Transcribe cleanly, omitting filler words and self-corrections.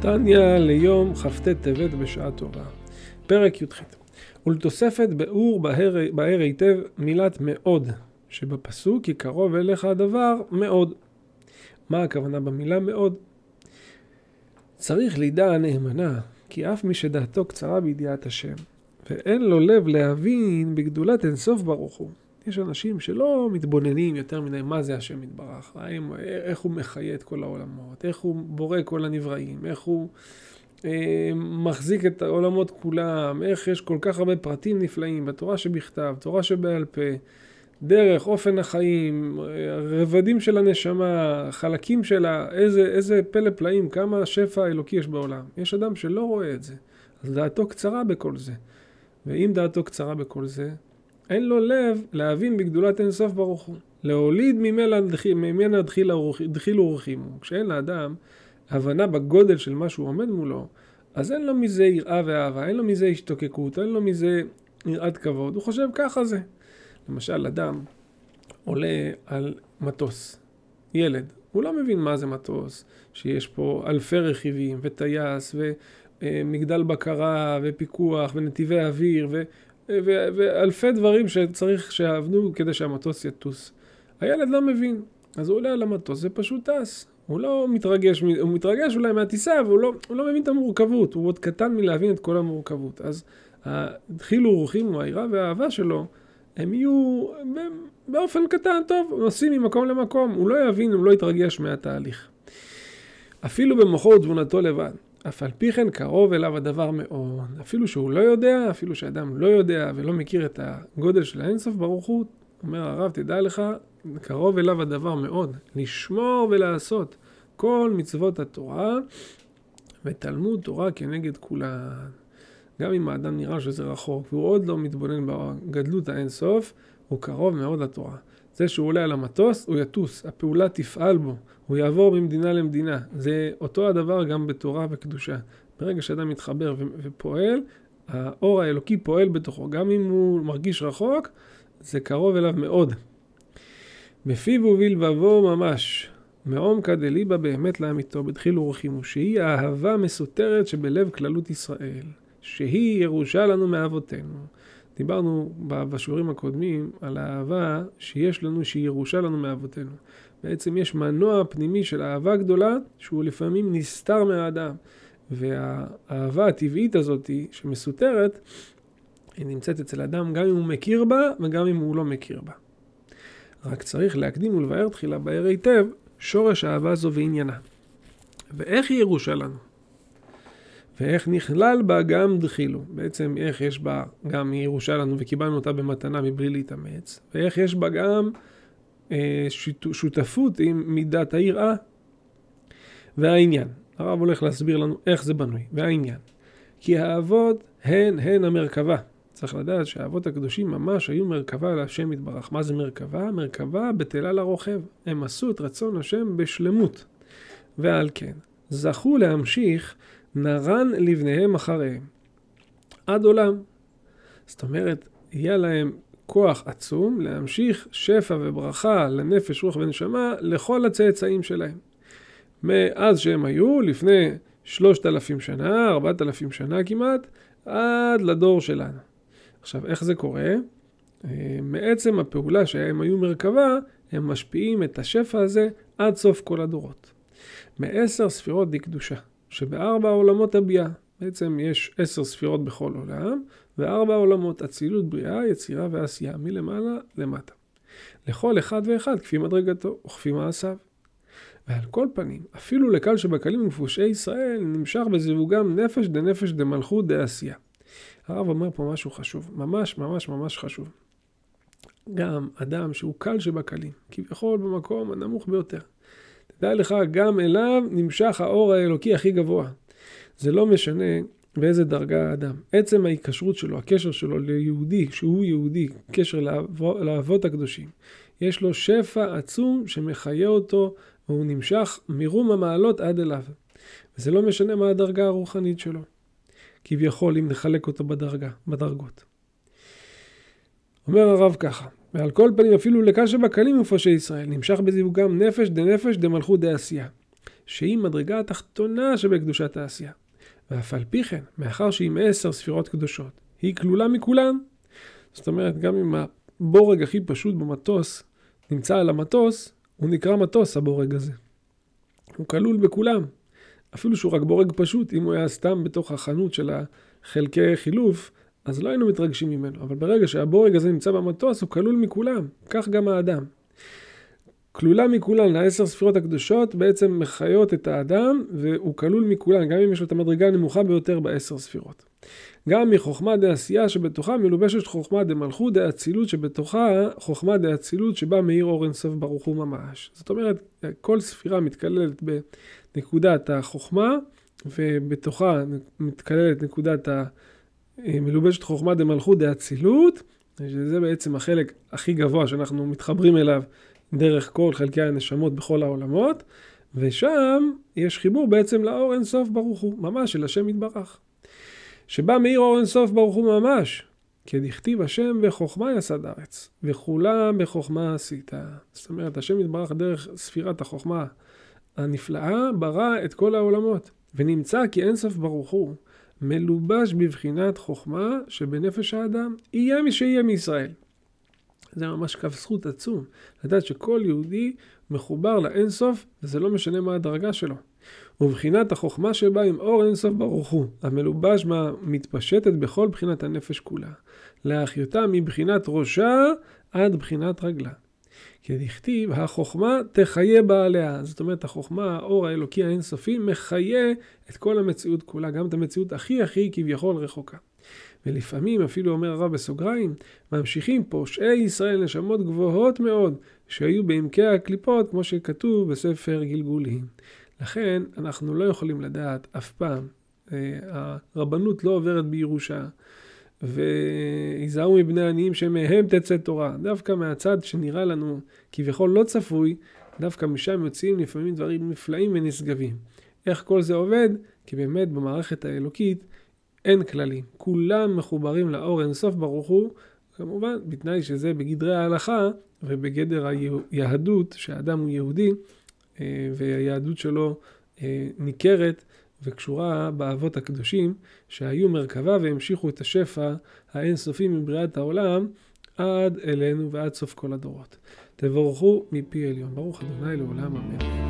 תניא ליום כ"ט טבת בשעה טובה. פרק י"ח. ולתוספת באור בהר היטב מילת מאוד, שבפסוק כי קרוב אליך הדבר מאוד. מה הכוונה במילה מאוד? צריך לידע נאמנה, כי אף מי שדעתו קצרה בידיעת השם, ואין לו לב להבין בגדולת אינסוף ברוך הוא. יש אנשים שלא מתבוננים יותר מדי מה זה השם יתברך, איך הוא מחיה את כל העולמות, איך הוא בורא כל הנבראים, איך הוא מחזיק את העולמות כולם, איך יש כל כך הרבה פרטים נפלאים בתורה שבכתב, תורה שבעל פה, דרך, אופן החיים, רבדים של הנשמה, חלקים שלה, איזה פלא פלאים, כמה שפע אלוקי יש בעולם. יש אדם שלא רואה את זה, אז דעתו קצרה בכל זה. ואם דעתו קצרה בכל זה, אין לו לב להבין בגדולת אינסוף ברוך הוא. להוליד ממנה דחילו ורחימו. כשאין לאדם הבנה בגודל של מה שהוא עומד מולו, אז אין לו מזה יראה ואהבה, אין לו מזה השתוקקות, אין לו מזה יראת כבוד. הוא חושב ככה זה. למשל, אדם עולה על מטוס, ילד, הוא לא מבין מה זה מטוס, שיש פה אלפי רכיבים וטייס ומגדל בקרה ופיקוח ונתיבי אוויר ואלפי דברים שצריך שיעבדו כדי שהמטוס יטוס. הילד לא מבין, אז הוא עולה על המטוס, זה פשוט טס. הוא לא מתרגש, הוא מתרגש אולי מהטיסה, אבל הוא לא מבין את המורכבות, הוא עוד קטן מלהבין את כל המורכבות. אז התחילו ורחימו, היראה והאהבה שלו, הם יהיו באופן קטן טוב, נוסעים ממקום למקום, הוא לא יבין, הוא לא יתרגש מהתהליך. אפילו במוחו ותבונתו לבד, אף על פי כן קרוב אליו הדבר מאוד. אפילו שהוא לא יודע, אפילו שאדם לא יודע ולא מכיר את הגודל של האינסוף ברוך הוא, אומר הרב, תדע לך, קרוב אליו הדבר מאוד, לשמור ולעשות כל מצוות התורה ותלמוד תורה כנגד כולן. גם אם האדם נראה שזה רחוק והוא עוד לא מתבונן בגדלות האינסוף, הוא קרוב מאוד לתורה. זה שהוא עולה על המטוס, הוא יטוס, הפעולה תפעל בו, הוא יעבור ממדינה למדינה. זה אותו הדבר גם בתורה וקדושה. ברגע שאדם מתחבר ופועל, האור האלוקי פועל בתוכו. גם אם הוא מרגיש רחוק, זה קרוב אליו מאוד. בפיו ובלבבו ממש, מעומקא דליבא באמת לאמיתו, בדחילו ורחימו, שהיא האהבה מסותרת שבלב כללות ישראל, שהיא ירושה לנו מאבותינו. דיברנו בשיעורים הקודמים על האהבה שיש לנו, שהיא ירושה לנו מאבותינו. בעצם יש מנוע פנימי של אהבה גדולה, שהוא לפעמים נסתר מהאדם. והאהבה הטבעית הזאת שמסותרת, היא נמצאת אצל אדם גם אם הוא מכיר בה וגם אם הוא לא מכיר בה. רק צריך להקדים ולבאר תחילה בהר היטב שורש האהבה זו ועניינה. ואיך היא ירושה לנו? ואיך נכלל בה גם דחילו. בעצם איך יש בה גם היא ירושה לנו וקיבלנו אותה במתנה מבלי להתאמץ. ואיך יש בה גם שותפות עם מידת היראה. והעניין. הרב הולך להסביר לנו איך זה בנוי. והעניין. כי האהבות הן המרכבה. צריך לדעת שהאבות הקדושים ממש היו מרכבה להשם יתברך. מה זה מרכבה? מרכבה בטלה לרוכב. הם עשו את רצון השם בשלמות. ועל כן, זכו להמשיך נרן לבניהם אחריהם. עד עולם. זאת אומרת, יהיה להם כוח עצום להמשיך שפע וברכה לנפש, רוח ונשמה לכל הצאצאים שלהם. מאז שהם היו לפני 3,000 שנה, 4,000 שנה כמעט, עד לדור שלנו. עכשיו, איך זה קורה? מעצם הפעולה שהם היו מרכבה, הם משפיעים את השפע הזה עד סוף כל הדורות. מ10 ספירות דקדושה, שבארבע עולמות הביאה. בעצם יש 10 ספירות בכל עולם, ו4 עולמות, אצילות, בריאה, יצירה ועשייה, מלמעלה למטה. לכל אחד ואחד, כפי מדרגתו, וכפי מעשיו. ועל כל פנים, אפילו לקל שבקלים ומפושעי ישראל, נמשך בזיווגם נפש דנפש דמלכות דעשייה. הרב אומר פה משהו חשוב, ממש ממש ממש חשוב. גם אדם שהוא קל שבקלים, כביכול במקום הנמוך ביותר. תדע לך, גם אליו נמשך האור האלוקי הכי גבוה. זה לא משנה באיזה דרגה האדם. עצם ההיקשרות שלו, הקשר שלו ליהודי, שהוא יהודי, קשר לאבות הקדושים. יש לו שפע עצום שמחיה אותו, והוא נמשך מרום המעלות עד אליו. וזה לא משנה מה הדרגה הרוחנית שלו. כביכול אם נחלק אותו בדרגות. אומר הרב ככה, ועל כל פנים אפילו לקל שבקלים ומפושעי ישראל, נמשך בזיווגם נפש דנפש דמלכות דעשייה. שהיא מדרגה התחתונה שבקדושת העשייה. ואף על פי כן, מאחר שהיא 10 ספירות קדושות, היא כלולה מכולן. זאת אומרת, גם אם הבורג הכי פשוט במטוס נמצא על המטוס, הוא נקרא מטוס הבורג הזה. הוא כלול בכולם. אפילו שהוא רק בורג פשוט, אם הוא היה סתם בתוך החנות של החלקי חילוף, אז לא היינו מתרגשים ממנו. אבל ברגע שהבורג הזה נמצא במטוס, הוא כלול מכולם. כך גם האדם. כלולה מכולן, 10 ספירות הקדושות בעצם מחיות את האדם, והוא כלול מכולן, גם אם יש לו את המדרגה הנמוכה ביותר ב10 ספירות. גם מחוכמה דעשייה שבתוכה מלובשת חוכמה דמלכות דאצילות שבתוכה חוכמה דאצילות שבה מאיר אור אין סוף ברוך הוא ממש. זאת אומרת, כל ספירה מתכללת בנקודת החוכמה, ובתוכה מתכללת נקודת מלובשת חוכמה דמלכות דאצילות, שזה בעצם החלק הכי גבוה שאנחנו מתחברים אליו דרך כל חלקי הנשמות בכל העולמות, ושם יש חיבור בעצם לאור אין סוף ברוך הוא, ממש של השם יתברך. שבה מאיר אור אין סוף ברוך הוא ממש, כדכתיב השם בחוכמה יסד ארץ, וכולם בחוכמה עשית. זאת אומרת, השם יתברך דרך ספירת החוכמה הנפלאה ברא את כל העולמות, ונמצא כי אין סוף ברוך הוא מלובש בבחינת חוכמה שבנפש האדם, יהיה מי שיהיה מישראל. זה ממש קו זכות עצום, לדעת שכל יהודי מחובר לאין סוף, וזה לא משנה מה הדרגה שלו. ובחינת החוכמה שבה עם אור אין סוף ברוך הוא, המלובש מה מתפשטת בכל בחינת הנפש כולה, להחיותה מבחינת ראשה עד בחינת רגלה. כדכתיב, החוכמה תחיה בעליה. זאת אומרת, החוכמה, האור האלוקי האינסופי, מחיה את כל המציאות כולה, גם את המציאות הכי כביכול רחוקה. ולפעמים, אפילו אומר הרב בסוגריים, ממשיכים פושעי ישראל נשמות גבוהות מאוד, שהיו בעמקי הקליפות, כמו שכתוב בספר גלגולים. לכן, אנחנו לא יכולים לדעת אף פעם, הרבנות לא עוברת בירושה, והיזהרו מבני עניים שמהם תצא תורה. דווקא מהצד שנראה לנו כביכול לא צפוי, דווקא משם יוצאים לפעמים דברים נפלאים ונשגבים. איך כל זה עובד? כי באמת במערכת האלוקית אין כללים. כולם מחוברים לאור אין סוף ברוך הוא, כמובן בתנאי שזה בגדרי ההלכה ובגדר היהדות, שהאדם הוא יהודי, והיהדות שלו ניכרת וקשורה באבות הקדושים שהיו מרכבה והמשיכו את השפע האינסופי מבריאת העולם עד אלינו ועד סוף כל הדורות. תבורכו מפי עליון. ברוך ה' לעולם אמן.